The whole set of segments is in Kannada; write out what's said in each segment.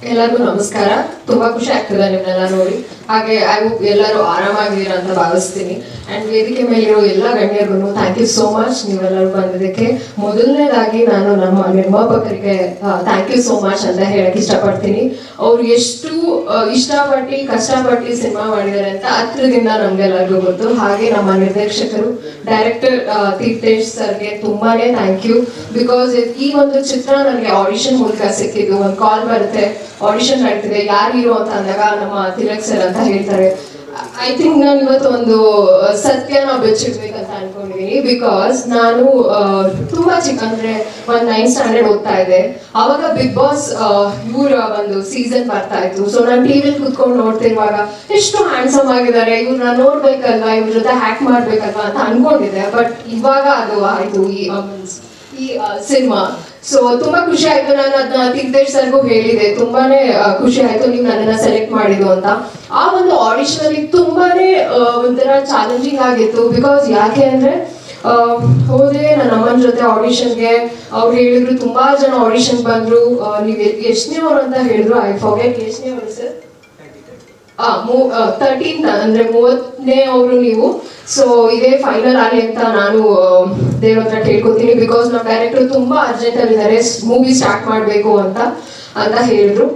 ಎಲ್ಲರಿಗೂ ನಮಸ್ಕಾರ. ತುಂಬಾ ಖುಷಿ ಆಗ್ತದೆ ನಿಮ್ಮನ್ನೆಲ್ಲ ನೋಡಿ. ಹಾಗೆ ಐ ಹೋಪ್ ಎಲ್ಲರೂ ಆರಾಮಾಗಿದ್ದೀರಾ ಅಂತ ಭಾವಿಸ್ತೀನಿ. ಅಂಡ್ ವೇದಿಕೆ ಮೇಲಿರೋ ಎಲ್ಲ ಗಣ್ಯರಿಗೂ ಥ್ಯಾಂಕ್ ಯು ಸೋ ಮಚ್ ನೀವೆಲ್ಲರೂ ಬಂದಿದ್ದಕ್ಕೆ. ಮೊದಲನೇದಾಗಿ ನಾನು ನಮ್ಮ ನಿರ್ಮಾಪಕರಿಗೆ ಥ್ಯಾಂಕ್ ಯು ಸೋ ಮಚ್ ಅಂತ ಹೇಳಕ್ ಇಷ್ಟಪಡ್ತೀನಿ. ಅವ್ರು ಎಷ್ಟು ಇಷ್ಟಪಟ್ಟು ಕಷ್ಟಪಟ್ಟು ಸಿನಿಮಾ ಮಾಡಿದ್ದಾರೆ ಅಂತ ಹತ್ರದಿಂದ ನಮ್ಗೆಲ್ಲರಿಗೂ ಗೊತ್ತು. ಹಾಗೆ ನಮ್ಮ ನಿರ್ದೇಶಕರು ಡೈರೆಕ್ಟರ್ ತೀರ್ಥೇಶ್ ಸರ್ಗೆ ತುಂಬಾನೇ ಥ್ಯಾಂಕ್ ಯು. ಬಿಕಾಸ್ ಈ ಒಂದು ಚಿತ್ರ ನನಗೆ ಆಡಿಷನ್ ಮೂಲಕ ಸಿಕ್ಕಿದ್ದು. ಒಂದು ಕಾಲ್ ಬರುತ್ತೆ, ಆಡಿಷನ್ ನಡೀತಿದೆ, ಯಾರು ಹೀರೋ ಅಂತ ಅಂದಾಗ ನಮ್ಮ ತಿಲಕ್ ಸರ್ ಅಂತ ಹೇಳ್ತಾರೆ. ಐ ಥಿಂಕ್ ನಾನು ಇವತ್ತು ಒಂದು ಸತ್ಯನ ಬೆಚ್ಚಿಡ್ಬೇಕಂತ ಅನ್ಕೊಂಡಿದ್ದೀನಿ. ಬಿಕಾಸ್ ನಾನು ತುಂಬಾ ಚಿಕ್ಕ, ಅಂದ್ರೆ ಒಂದು 9th ಸ್ಟ್ಯಾಂಡರ್ಡ್ ಓದ್ತಾ ಇದ್ದೆ. ಅವಾಗ ಬಿಗ್ ಬಾಸ್ ಇವರ ಒಂದು ಸೀಸನ್ ಬರ್ತಾ ಇತ್ತು. ಸೊ ನಾನು ಟಿವಿಲಿ ಕುತ್ಕೊಂಡು ನೋಡ್ತಿರುವಾಗ ಎಷ್ಟು ಹ್ಯಾಂಡ್ಸಮ್ ಆಗಿದ್ದಾರೆ, ಇವ್ರನ್ನ ನೋಡ್ಬೇಕಲ್ವಾ, ಇವ್ರ ಜೊತೆ ಹ್ಯಾಕ್ ಮಾಡ್ಬೇಕಲ್ವಾ ಅಂತ ಅನ್ಕೊಂಡಿದ್ದೆ. ಬಟ್ ಇವಾಗ ಅದು ಆಯ್ತು ಈ ಸಿನಿಮಾ. ಸೊ ತುಂಬಾ ಖುಷಿ ಆಯ್ತು. ನಾನು ಅದನ್ನ ತೀರ್ಥೇಶ್ ಸರ್ಗೂ ಹೇಳಿದೆ, ತುಂಬಾನೇ ಖುಷಿ ಆಯ್ತು ನೀವು ನನ್ನನ್ನ ಸೆಲೆಕ್ಟ್ ಮಾಡಿದ್ದು ಅಂತ. ಆ ಒಂದು ಆಡಿಷನ್ ಅಲ್ಲಿ ತುಂಬಾನೇ ಒಂಥರ ಚಾಲೆಂಜಿಂಗ್ ಆಗಿತ್ತು. ಬಿಕಾಸ್ ಯಾಕೆ ಅಂದ್ರೆ ಹೋದೆ ನನ್ನ ಅಮ್ಮನ ಜೊತೆ ಆಡಿಷನ್ಗೆ. ಅವ್ರು ಹೇಳಿದ್ರು ತುಂಬಾ ಜನ ಆಡಿಷನ್ ಬಂದ್ರು. ನೀವು ಎಷ್ಟನೇವ್ರು ಅಂತ ಹೇಳಿದ್ರು, ಐ ಫಾರ್ಗೆಟ್ ಎಷ್ಟನೇವ್ರು ಸರ್? 13th ಅಂದ್ರೆ 30ನೇ ಅವರು ನೀವು. ಸೊ ಇದೇ ಫೈನಲ್ ಆಗಲಿ ಅಂತ ನಾನು ದೇವ್ರ ಹತ್ರ ಕೇಳ್ಕೊತೀನಿ. ಬಿಕಾಸ್ ನಮ್ಮ ಡೈರೆಕ್ಟರ್ ತುಂಬಾ ಅರ್ಜೆಂಟ್ ಅಲ್ಲಿ ಇದ್ದಾರೆ, ಮೂವಿ ಸ್ಟಾರ್ಟ್ ಮಾಡಬೇಕು ಅಂತ ಹೇಳಿದ್ರು.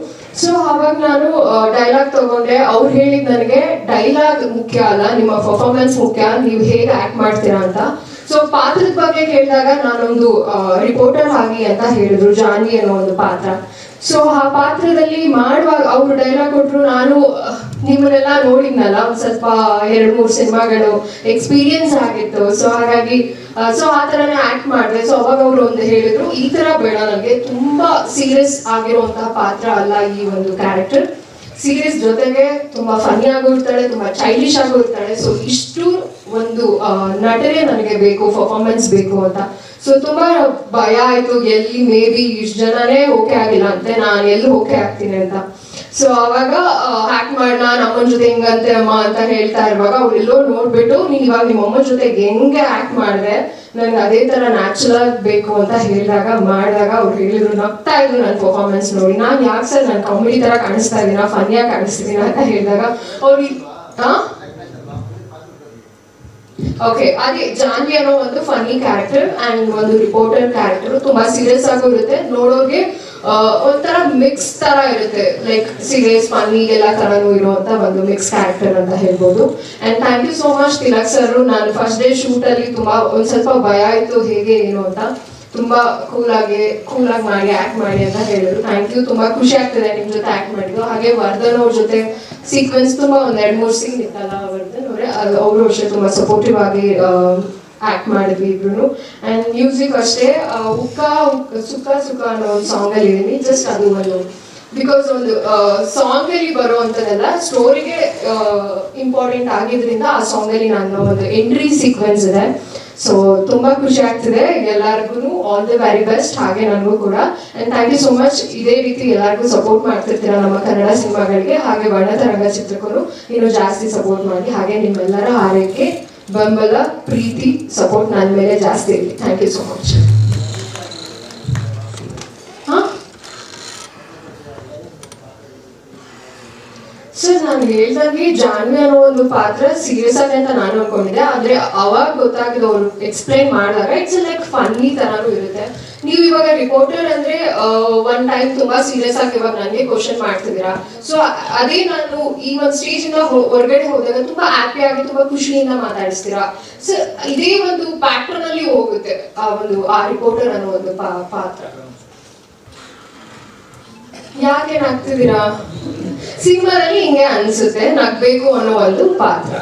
ಸೊ ಅವಾಗ ನಾನು ಡೈಲಾಗ್ ತಗೊಂಡೆ. ಅವ್ರು ಹೇಳಿದ್ ನನಗೆ ಡೈಲಾಗ್ ಮುಖ್ಯ ಅಲ್ಲ, ನಿಮ್ಮ ಪರ್ಫಾರ್ಮೆನ್ಸ್ ಮುಖ್ಯ, ನೀವು ಹೇಗೆ ಆಕ್ಟ್ ಮಾಡ್ತೀರಾ ಅಂತ. ಸೊ ಪಾತ್ರದ ಬಗ್ಗೆ ಕೇಳಿದಾಗ ನಾನೊಂದು ರಿಪೋರ್ಟರ್ ಆಗಿ ಅಂತ ಹೇಳಿದ್ರು, ಜಾನ್ವಿ ಅನ್ನೋ ಒಂದು ಪಾತ್ರ. ಸೊ ಆ ಪಾತ್ರದಲ್ಲಿ ಮಾಡುವಾಗ ಅವರು ಡೈಲಾಗ್ ಕೊಟ್ಟರು. ನಾನು ನಿಮ್ಮನ್ನೆಲ್ಲ ನೋಡಿದ್ನಲ್ಲ, ಒಂದು ಸ್ವಲ್ಪ 2-3 ಸಿನಿಮಾಗಳು ಎಕ್ಸ್ಪೀರಿಯನ್ಸ್ ಆಗಿತ್ತು. ಸೊ ಹಾಗಾಗಿ ಸೊ ಆ ಥರನೇ ಆಕ್ಟ್ ಮಾಡಿದೆ. ಸೊ ಅವಾಗ ಅವರು ಒಂದು ಹೇಳಿದ್ರು, ಈ ಥರ ಬೇಡ, ನನಗೆ ತುಂಬಾ ಸೀರಿಯಸ್ ಆಗಿರುವಂತಹ ಪಾತ್ರ ಅಲ್ಲ ಈ ಒಂದು ಕ್ಯಾರೆಕ್ಟರ್. ಸೀರಿಯಸ್ ಜೊತೆಗೆ ತುಂಬಾ ಫನಿ ಆಗು ಇರ್ತಾಳೆ, ತುಂಬಾ ಚೈಲ್ಡಿಶ್ ಆಗು ಇರ್ತಾಳೆ. ಸೊ ಇಷ್ಟು ಒಂದು ನಟನೆ ನನಗೆ ಬೇಕು, ಪರ್ಫಾರ್ಮೆನ್ಸ್ ಬೇಕು ಅಂತ. ಸೊ ತುಂಬಾ ಭಯ ಆಯ್ತು, ಎಲ್ಲಿ ಮೇ ಬಿ ಇಷ್ಟು ಜನನೇ ಓಕೆ ಆಗಿಲ್ಲ ಅಂತೆ, ನಾನು ಎಲ್ಲಿ ಓಕೆ ಆಗ್ತೀನಿ ಅಂತ. ಸೊ ಅವಾಗ ಹ್ಯಾಕ್ ಮಾಡೋಣ, ನಮ್ಮನ ಜೊತೆ ಹೆಂಗಂತೆ ಅಮ್ಮ ಅಂತ ಹೇಳ್ತಾ ಇರುವಾಗ ಅವ್ರೆಲ್ಲೋ ನೋಡ್ಬಿಟ್ಟು, ನೀನ್ ಇವಾಗ ನಿಮ್ಮ ಅಮ್ಮನ ಜೊತೆಗೆ ಹೆಂಗೆ ಆಕ್ಟ್ ಮಾಡಿದೆ, ನನ್ಗೆ ಅದೇ ತರ ನ್ಯಾಚುರಲ್ ಬೇಕು ಅಂತ ಮಾಡಿದಾಗ ಅವ್ರು ಹೇಳಿದ್ರು, ನಗ್ತಾ ಇದ್ರು ನನ್ನ ಪರ್ಫಾರ್ಮೆನ್ಸ್ ನೋಡಿ. ನಾನು ಯಾಕೆ ಸರ್ ನಾನು ಕಾಮಿಡಿ ತರ ಕಾಣಿಸ್ತಾ ಇದೀನ, ಫನ್ಯಾಗಿ ಕಾಣಿಸ್ತಿದ್ದೀನ ಅಂತ ಹೇಳಿದಾಗ ಅವ್ರು ಓಕೆ, ಅದೇ ಜಾನ್ವಿ ಅನ್ನೋ ಒಂದು ಫನಿ ಕ್ಯಾರೆಕ್ಟರ್ ಅಂಡ್ ಒಂದು ರಿಪೋರ್ಟರ್ ಕ್ಯಾರೆಕ್ಟರ್. ತುಂಬಾ ಸೀರಿಯಸ್ ಆಗು ಇರುತ್ತೆ, ನೋಡೋರ್ಗೆ ಒಂಥರ ಮಿಕ್ಸ್ ತರ ಇರುತ್ತೆ, ಲೈಕ್ ಸೀರಿಯಸ್ ಫನಿ ಎಲ್ಲ ತರನು ಇರುವಂತ ಒಂದು ಮಿಕ್ಸ್ ಕ್ಯಾರೆಕ್ಟರ್ ಅಂತ ಹೇಳ್ಬೋದು. And thank you so much Tilak sir. ನಾನು ಫಸ್ಟ್ ಡೇ ಶೂಟ್ ಅಲ್ಲಿ ತುಂಬಾ ಒಂದ್ ಸ್ವಲ್ಪ ಭಯ ಆಯ್ತು ಹೇಗೆ ಏನು ಅಂತ. ತುಂಬಾ ಕೂಲಾಗಿ ಮಾಡಿ ಆಕ್ಟ್ ಮಾಡಿ ಅಂತ ಹೇಳಿದ್ರು. ಥ್ಯಾಂಕ್ ಯು, ತುಂಬಾ ಖುಷಿ ಆಗ್ತದೆ ನಿಮ್ ಜೊತೆ ಆಕ್ಟ್ ಮಾಡಿದ್ದು. ಹಾಗೆ ವರ್ಧನ್ ಅವ್ರ ಜೊತೆ ಸೀಕ್ವೆನ್ಸ್ ತುಂಬಾ ಒಂದ್ 2-3 ಸೀನ್ ಇತ್ತಲ್ಲ ವರ್ಧನ್ ಅವರೇ, ಅವರು ಅಷ್ಟೇ ತುಂಬಾ ಸಪೋರ್ಟಿವ್ ಆಗಿ ಆಕ್ಟ್ ಮಾಡಿದ್ವಿ ಇಬ್ರು. ಅಂಡ್ ಮ್ಯೂಸಿಕ್ ಅಷ್ಟೇ, ಸುಖ ಅನ್ನೋ ಒಂದು ಸಾಂಗ್ ಅಲ್ಲಿ ಇದೀನಿ. ಜಸ್ಟ್ ಅದು ಒಂದು ಬಿಕಾಸ್ ಒಂದು ಸಾಂಗ್ ಅಲ್ಲಿ ಬರುವಂತದೆಲ್ಲ ಸ್ಟೋರಿಗೆ ಇಂಪಾರ್ಟೆಂಟ್ ಆಗಿದ್ರಿಂದ ಆ ಸಾಂಗ್ ಅಲ್ಲಿ ನಾನು ಒಂದು ಎಂಟ್ರಿ ಸೀಕ್ವೆನ್ಸ್ ಇದೆ. ಸೊ ತುಂಬಾ ಖುಷಿ ಆಗ್ತಿದೆ. ಎಲ್ಲರಿಗೂ ಆಲ್ ದಿ ವೆರಿ ಬೆಸ್ಟ್, ಹಾಗೆ ನನಗೂ ಕೂಡ. And thank you so much. ಇದೇ ರೀತಿ ಎಲ್ಲರಿಗೂ ಸಪೋರ್ಟ್ ಮಾಡ್ತಿರ್ತೀರಾ ನಮ್ಮ ಕನ್ನಡ ಸಿನಿಮಾಗಳಿಗೆ. ಹಾಗೆ ವರ್ಣತರಂಗ ಚಿತ್ರಕ್ಕೂ ಇನ್ನೂ ಜಾಸ್ತಿ ಸಪೋರ್ಟ್ ಮಾಡಿ. ಹಾಗೆ ನಿಮ್ಮೆಲ್ಲರ ಹಾರೈಕೆ, ಬೆಂಬಲ, ಪ್ರೀತಿ, ಸಪೋರ್ಟ್ ನನ್ನ ಮೇಲೆ ಜಾಸ್ತಿ ಇರಲಿ. Thank you so much. Sir, ನಾನು ಹೇಳ್ದಾಗೆ ಜಾನ್ವಿ ಅನ್ನೋ ಒಂದು ಪಾತ್ರ ಸೀರಿಯಸ್ ಆಗಿ ಅಂತ ನಾನು ಅನ್ಕೊಂಡಿದ್ದೆ. ಆದ್ರೆ ಅವಾಗ ಗೊತ್ತಾಗಿದೆ, ಅವ್ರು ಎಕ್ಸ್ಪ್ಲೈನ್ ಮಾಡಿದಾಗ ಇಟ್ಸ್ ಲೈಕ್ ಫನ್ನಿ ತರಾನು ಇರುತ್ತೆ. ನೀವು ಇವಾಗ ರಿಪೋರ್ಟರ್ ಅಂದ್ರೆ ಒನ್ ಟೈಮ್ ತುಂಬಾ ಸೀರಿಯಸ್ ಆಗಿ ಇವಾಗ ನನಗೆ ಕ್ವಶನ್ ಮಾಡ್ತಿದ್ದೀರಾ. ಸೊ ಅದೇ ನಾನು ಈ ಒಂದು ಸ್ಟೇಜ್ ಇಂದ ಹೊರಗಡೆ ಹೋದಾಗ ತುಂಬಾ ಹ್ಯಾಪಿ ಆಗಿ ತುಂಬಾ ಖುಷಿಯಿಂದ ಮಾತಾಡಿಸ್ತೀರಾ. ಸೊ ಇದೇ ಒಂದು ಪ್ಯಾಟರ್ನ್ ಅಲ್ಲಿ ಹೋಗುತ್ತೆ ಆ ರಿಪೋರ್ಟರ್ ಅನ್ನೋ ಒಂದು ಪಾತ್ರ. ಯಾಕೆ ನಗ್ತಿದ್ದೀರಾ? ಸಿನಿಮಾದಲ್ಲಿ ಹಿಂಗೆ ಅನ್ಸುತ್ತೆ, ನಗ್ಬೇಕು ಅನ್ನೋ ಒಂದು ಪಾತ್ರ.